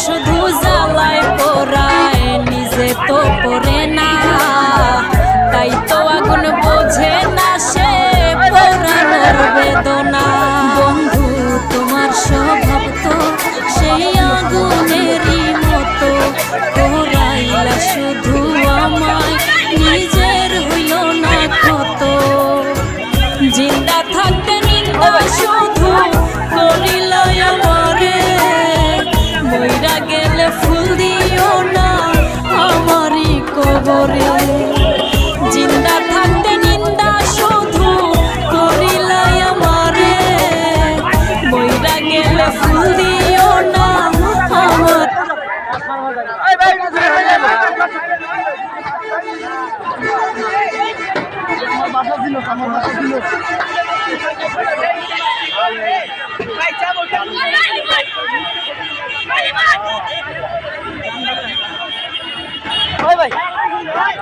শুধু জ্বালায় পোড়ায় নিজে তো পড়ে না, তাই তো আগুন বোঝে না সে পোড়ানোর বেদনা। বন্ধু তোমার স্বভাব তো সেই আগুনেরই মতো, পোড়াইলা শুধু আমায় নিজের হইল না কত। জিন্দা থাকতে নিন্দা শুধু করিলা আমারে, মইরা গেলে ফুল দিও না আমারই কবরে। জিন্দা থাকতে নিন্দা শুধু করিলা আমারে, মইরা গেলে ফুল দিও না আমার। ভাই